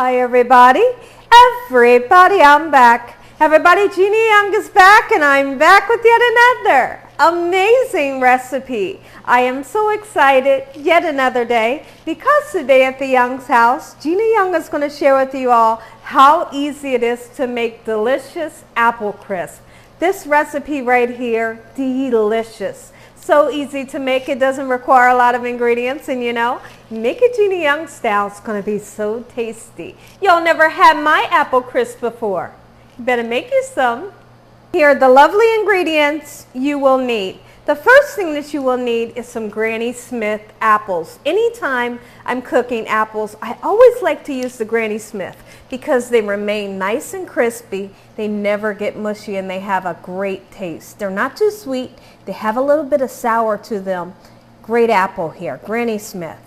Hi everybody, I'm back. Everybody, Gina Young is back and I'm back with yet another amazing recipe. I am so excited, yet another day, because today at the Young's house, Gina Young is going to share with you all how easy it is to make delicious apple crisp. This recipe right here, delicious. So easy to make, it doesn't require a lot of ingredients, and you know, make it Gina Young style, it's going to be so tasty. Y'all never had my apple crisp before. You better make you some. Here are the lovely ingredients you will need. The first thing that you will need is some Granny Smith apples. Anytime I'm cooking apples, I always like to use the Granny Smith because they remain nice and crispy, they never get mushy, and they have a great taste. They're not too sweet, they have a little bit of sour to them. Great apple here, Granny Smith.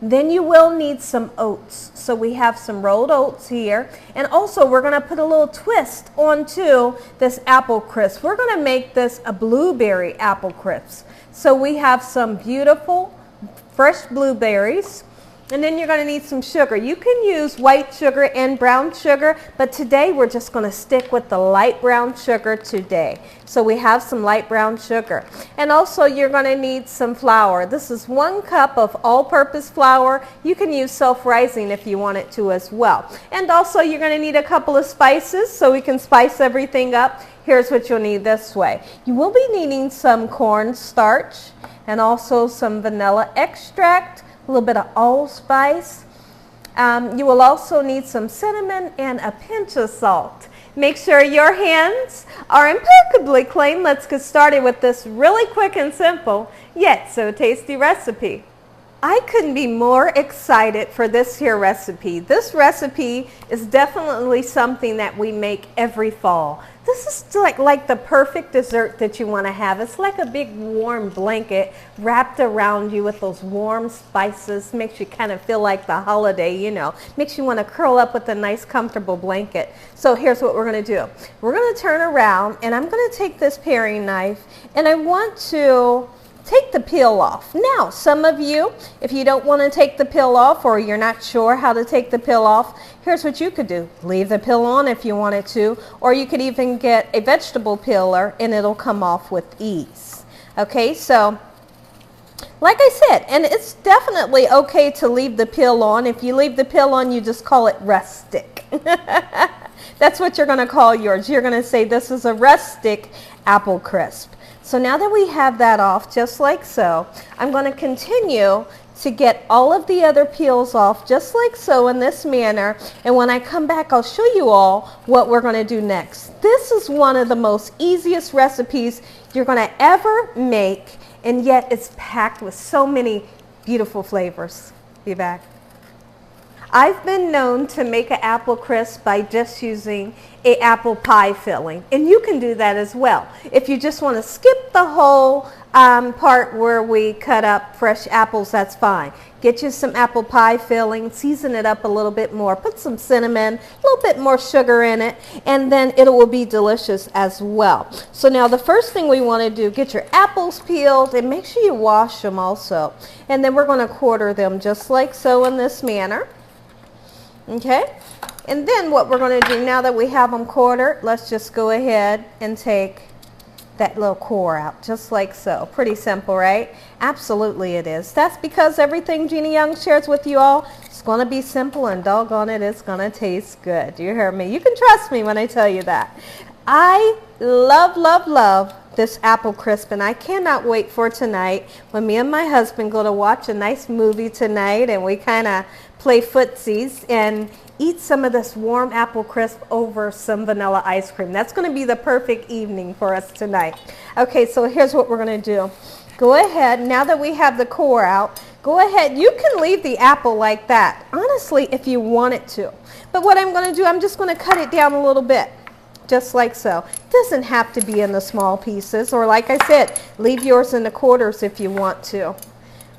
Then you will need some oats. So we have some rolled oats here. And also we're going to put a little twist onto this apple crisp. We're going to make this a blueberry apple crisp. So we have some beautiful fresh blueberries. And then you're going to need some sugar. You can use white sugar and brown sugar, but today we're just going to stick with the light brown sugar today. So we have some light brown sugar. And also you're going to need some flour. This is 1 cup of all-purpose flour. You can use self-rising if you want it to as well. And also you're going to need a couple of spices so we can spice everything up. Here's what you'll need this way. You will be needing some cornstarch and also some vanilla extract, a little bit of allspice. You will also need some cinnamon and a pinch of salt. Make sure your hands are impeccably clean. Let's get started with this really quick and simple, yet so tasty recipe. I couldn't be more excited for this here recipe. This recipe is definitely something that we make every fall. This is like the perfect dessert that you want to have. It's like a big warm blanket wrapped around you with those warm spices. Makes you kind of feel like the holiday, you know. Makes you want to curl up with a nice comfortable blanket. So here's what we're going to do. We're going to turn around and I'm going to take this paring knife and I want to take the peel off. Now, some of you, if you don't want to take the peel off or you're not sure how to take the peel off, here's what you could do. Leave the peel on if you wanted to, or you could even get a vegetable peeler and it'll come off with ease. Okay, so like I said, and it's definitely okay to leave the peel on. If you leave the peel on, you just call it rustic. That's what you're going to call yours. You're going to say this is a rustic apple crisp. So now that we have that off, just like so, I'm going to continue to get all of the other peels off, just like so, in this manner. And when I come back, I'll show you all what we're going to do next. This is one of the most easiest recipes you're going to ever make, and yet it's packed with so many beautiful flavors. Be back. I've been known to make an apple crisp by just using an apple pie filling, and you can do that as well. If you just want to skip the whole part where we cut up fresh apples, that's fine. Get you some apple pie filling, season it up a little bit more, put some cinnamon, a little bit more sugar in it, and then it will be delicious as well. So now the first thing we want to do, get your apples peeled and make sure you wash them also. And then we're going to quarter them just like so, in this manner. Okay, and then what we're going to do now that we have them quartered, let's just go ahead and take that little core out, just like so. Pretty simple, right? Absolutely it is. That's because everything Gina Young shares with you all, it's going to be simple, and doggone it, it's going to taste good. You hear me? You can trust me when I tell you that. I love, love, love this apple crisp, and I cannot wait for tonight when me and my husband go to watch a nice movie tonight, and we kind of play footsies and eat some of this warm apple crisp over some vanilla ice cream. That's going to be the perfect evening for us tonight. Okay, so here's what we're going to do. Go ahead, now that we have the core out, go ahead. You can leave the apple like that, honestly, if you wanted to. But what I'm going to do, I'm just going to cut it down a little bit, just like so. It doesn't have to be in the small pieces, or like I said, leave yours in the quarters if you want to. All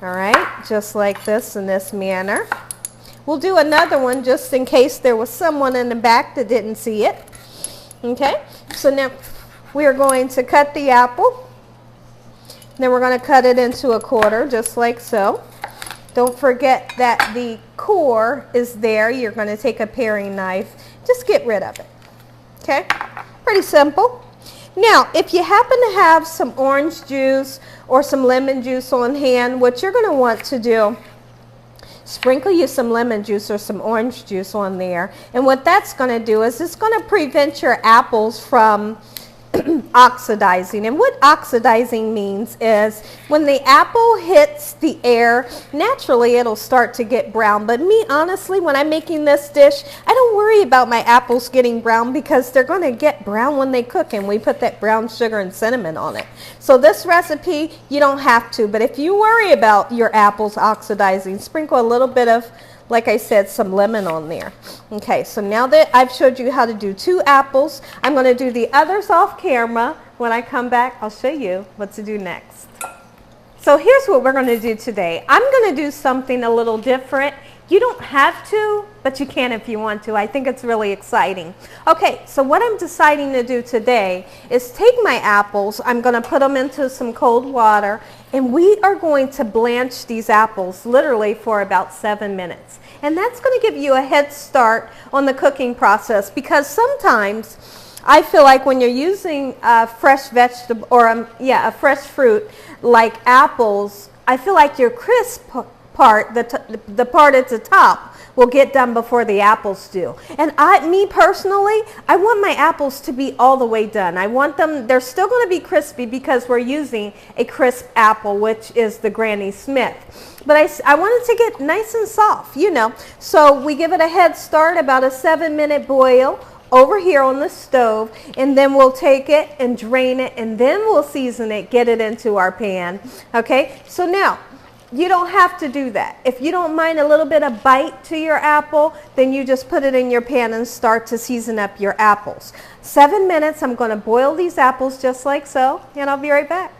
right, just like this, in this manner. We'll do another one just in case there was someone in the back that didn't see it. Okay, so now we're going to cut the apple. Then we're going to cut it into a quarter, just like so. Don't forget that the core is there. You're going to take a paring knife. Just get rid of it. Okay? Pretty simple. Now, if you happen to have some orange juice or some lemon juice on hand, what you're going to want to do, sprinkle you some lemon juice or some orange juice on there. And what that's going to do is it's going to prevent your apples from oxidizing. And what oxidizing means is when the apple hits the air, naturally it'll start to get brown. But me, honestly, when I'm making this dish, I don't worry about my apples getting brown because they're going to get brown when they cook, and we put that brown sugar and cinnamon on it. So this recipe, you don't have to, but if you worry about your apples oxidizing, sprinkle a little bit of, like I said, some lemon on there. Okay, so now that I've showed you how to do 2 apples, I'm going to do the others off camera. When I come back, I'll show you what to do next. So here's what we're going to do today. I'm going to do something a little different. You don't have to, but you can if you want to. I think it's really exciting. Okay, so what I'm deciding to do today is take my apples, I'm going to put them into some cold water, and we are going to blanch these apples literally for about 7 minutes. And that's going to give you a head start on the cooking process, because sometimes I feel like when you're using a fresh vegetable or a fresh fruit like apples, I feel like your crisp part, the part at the top, will get done before the apples do. And me personally, I want my apples to be all the way done. I want them, they're still going to be crispy because we're using a crisp apple, which is the Granny Smith. But I want it to get nice and soft, you know. So we give it a head start, about a 7-minute boil over here on the stove, and then we'll take it and drain it, and then we'll season it, get it into our pan. Okay, so now you don't have to do that. If you don't mind a little bit of bite to your apple, then you just put it in your pan and start to season up your apples. 7 minutes, I'm going to boil these apples just like so, and I'll be right back.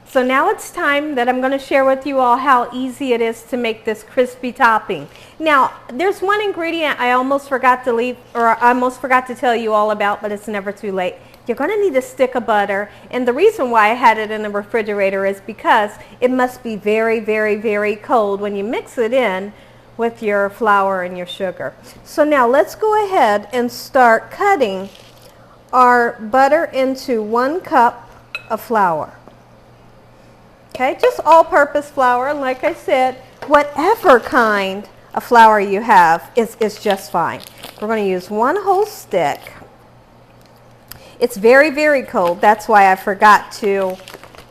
So now it's time that I'm going to share with you all how easy it is to make this crispy topping. Now, there's one ingredient I almost forgot to tell you all about, but it's never too late. You're going to need a stick of butter, and the reason why I had it in the refrigerator is because it must be very, very, very cold when you mix it in with your flour and your sugar. So now let's go ahead and start cutting our butter into 1 cup of flour. Okay, just all-purpose flour, and like I said, whatever kind of flour you have is just fine. We're going to use 1 whole stick. It's very, very cold. That's why I forgot to,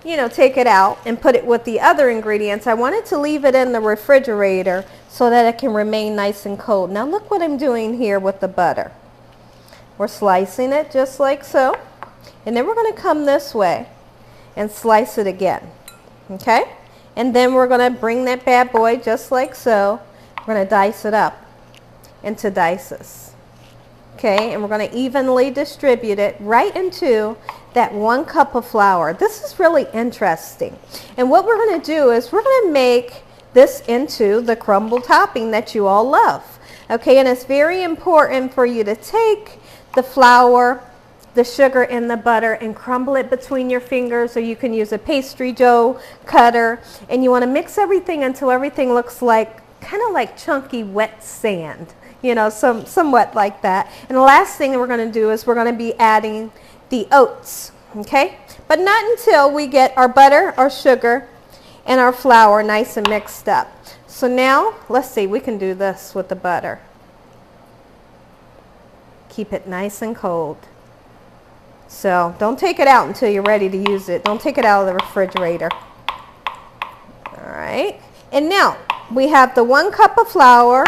take it out and put it with the other ingredients. I wanted to leave it in the refrigerator so that it can remain nice and cold. Now look what I'm doing here with the butter. We're slicing it just like so, and then we're going to come this way and slice it again. Okay, and then we're going to bring that bad boy just like so. We're going to dice it up into dices. Okay, and we're going to evenly distribute it right into that 1 cup of flour. This is really interesting. And what we're going to do is we're going to make this into the crumble topping that you all love. Okay, and it's very important for you to take the flour, the sugar, and the butter and crumble it between your fingers, or you can use a pastry dough cutter, and you want to mix everything until everything looks like kind of like chunky wet sand, somewhat like that. And the last thing that we're going to do is we're going to be adding the oats. Okay, but not until we get our butter, our sugar, and our flour nice and mixed up. So now let's see, we can do this with the butter. Keep it nice and cold. So don't take it out until you're ready to use it. Don't take it out of the refrigerator. All right. And now we have the 1 cup of flour,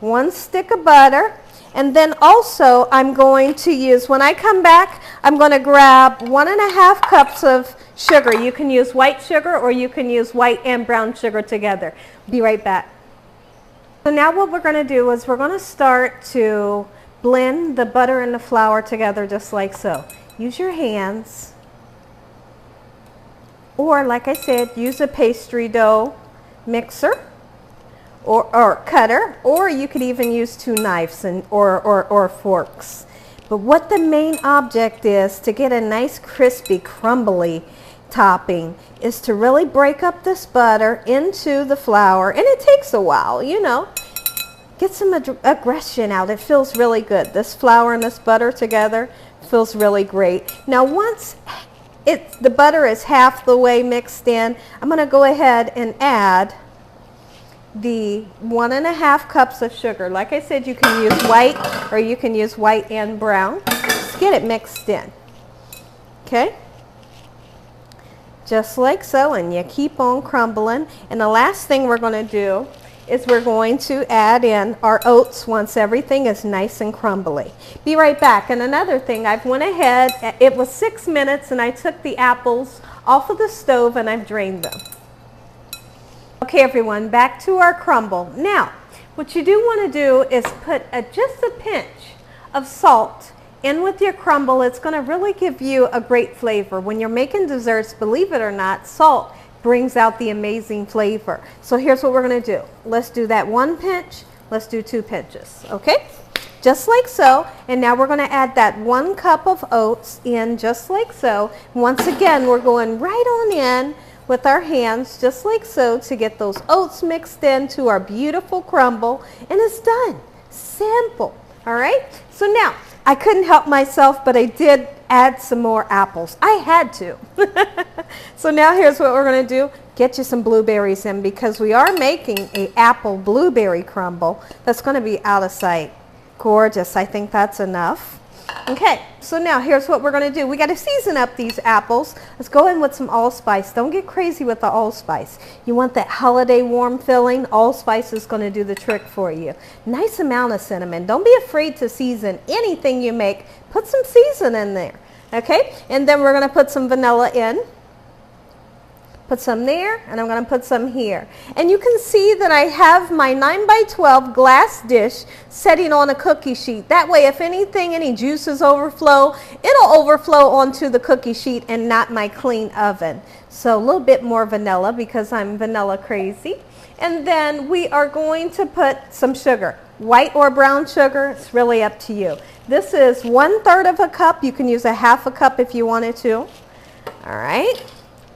1 stick of butter, and then also I'm going to use, when I come back, I'm going to grab 1.5 cups of sugar. You can use white sugar or you can use white and brown sugar together. Be right back. So now what we're going to do is we're going to start to blend the butter and the flour together just like so. Use your hands, or like I said, use a pastry dough mixer or cutter, or you could even use 2 knives or forks. But what the main object is to get a nice crispy, crumbly topping is to really break up this butter into the flour, and it takes a while, you know. Get some aggression out. It feels really good. This flour and this butter together feels really great. Now once the butter is half the way mixed in, I'm going to go ahead and add the 1.5 cups of sugar. Like I said, you can use white or you can use white and brown. Just get it mixed in. Okay? Just like so, and you keep on crumbling. And the last thing we're going to do is we're going to add in our oats once everything is nice and crumbly. Be right back. And another thing, I've went ahead, it was 6 minutes, and I took the apples off of the stove and I've drained them. Okay everyone, back to our crumble. Now, what you do want to do is put just a pinch of salt in with your crumble. It's going to really give you a great flavor. When you're making desserts, believe it or not, salt brings out the amazing flavor. So here's what we're going to do. Let's do that 1 pinch. Let's do 2 pinches. Okay? Just like so. And now we're going to add that 1 cup of oats in just like so. Once again, we're going right on in with our hands just like so to get those oats mixed into our beautiful crumble, and it's done. Simple. All right? So now, I couldn't help myself, but I did add some more apples. I had to. So now here's what we're going to do. Get you some blueberries in, because we are making an apple blueberry crumble that's going to be out of sight. Gorgeous. I think that's enough. Okay, so now here's what we're going to do. We got to season up these apples. Let's go in with some allspice. Don't get crazy with the allspice. You want that holiday warm feeling. Allspice is going to do the trick for you. Nice amount of cinnamon. Don't be afraid to season anything you make. Put some season in there. Okay, and then we're going to put some vanilla in. Put some there, and I'm going to put some here. And you can see that I have my 9 by 12 glass dish setting on a cookie sheet. That way, if anything, any juices overflow, it'll overflow onto the cookie sheet and not my clean oven. So a little bit more vanilla, because I'm vanilla crazy. And then we are going to put some sugar. White or brown sugar, it's really up to you. This is 1/3 of a cup. You can use a 1/2 cup if you wanted to. All right.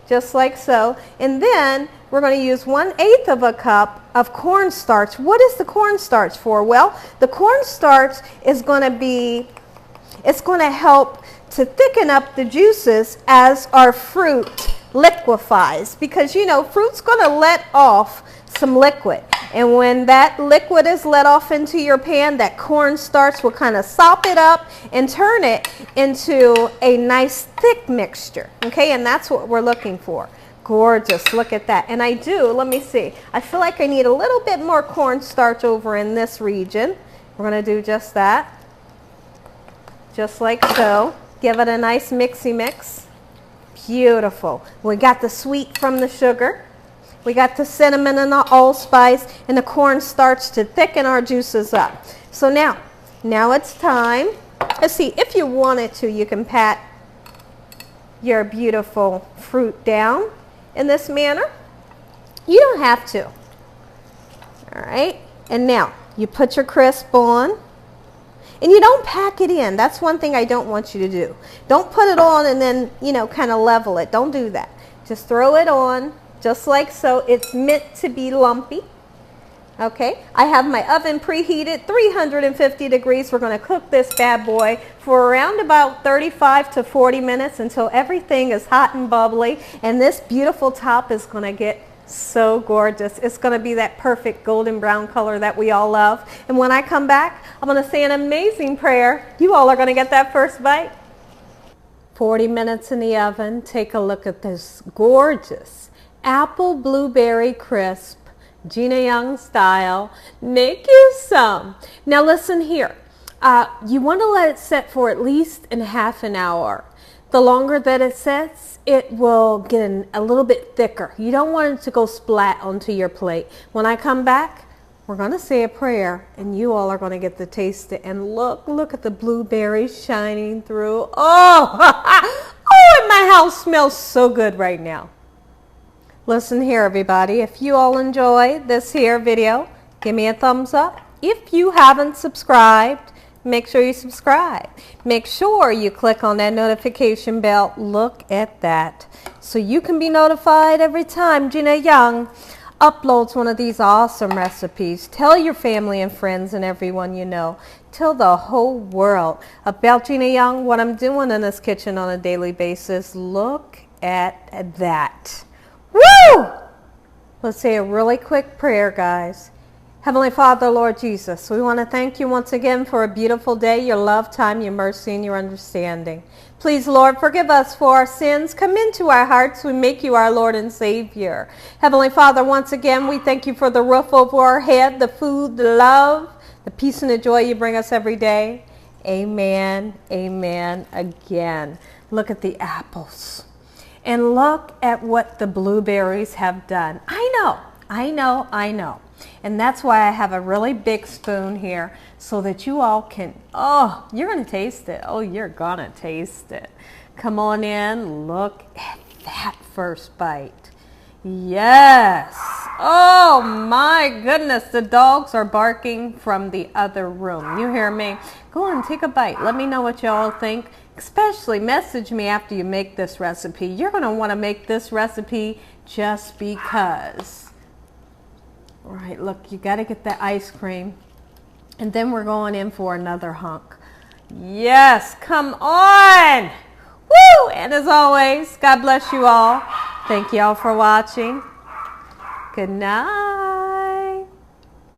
Just like so. And then we're going to use 1/8 of a cup of cornstarch. What is the cornstarch for? Well, the cornstarch is going to be, it's going to help to thicken up the juices as our fruit liquefies, because you know fruit's going to let off some liquid, and when that liquid is let off into your pan, that cornstarch will kind of sop it up and turn it into a nice thick mixture. Okay, and that's what we're looking for. Gorgeous. Look at that. And I do, let me see, I feel like I need a little bit more cornstarch over in this region. We're going to do just that, just like so. Give it a nice mixy mix. Beautiful. We got the sweet from the sugar. We got the cinnamon and the allspice and the cornstarch to thicken our juices up. So now it's time. Let's see, if you wanted to, you can pat your beautiful fruit down in this manner. You don't have to. All right. And now you put your crisp on. And you don't pack it in. That's one thing I don't want you to do. Don't put it on and then, you know, kind of level it. Don't do that. Just throw it on. Just like so. It's meant to be lumpy. Okay, I have my oven preheated, 350 degrees. We're going to cook this bad boy for around about 35 to 40 minutes until everything is hot and bubbly. And this beautiful top is going to get so gorgeous. It's going to be that perfect golden brown color that we all love. And when I come back, I'm going to say an amazing prayer. You all are going to get that first bite. 40 minutes in the oven. Take a look at this gorgeous apple blueberry crisp, Gina Young Style. Make you some. Now listen here. You want to let it set for at least in half an hour. The longer that it sets, it will get a little bit thicker. You don't want it to go splat onto your plate. When I come back, we're going to say a prayer, and you all are going to get to taste it. And look at the blueberries shining through. Oh, oh, and my house smells so good right now. Listen here, everybody. If you all enjoy this here video, give me a thumbs up. If you haven't subscribed, make sure you subscribe. Make sure you click on that notification bell. Look at that. so you can be notified every time Gina Young uploads one of these awesome recipes. Tell your family and friends and everyone you know. Tell the whole world about Gina Young, what I'm doing in this kitchen on a daily basis. Look at that. Woo! Let's say a really quick prayer, guys. Heavenly Father, Lord Jesus, we want to thank you once again for a beautiful day, your love, time, your mercy, and your understanding. Please, Lord, forgive us for our sins. Come into our hearts. We make you our Lord and Savior. Heavenly Father, once again, we thank you for the roof over our head, the food, the love, the peace and the joy you bring us every day. Amen, amen, again. Look at the apples. And look at what the blueberries have done. I know. And that's why I have a really big spoon here so that you all can, oh, you're going to taste it. Oh, you're going to taste it. Come on in. Look at that first bite. Yes. Oh, my goodness. The dogs are barking from the other room. You hear me? Go on, take a bite. Let me know what y'all think. Especially message me after you make this recipe. You're going to want to make this recipe just because. All right, look, you got to get that ice cream. And then we're going in for another hunk. Yes, come on. Woo! And as always, God bless you all. Thank you all for watching. Good night.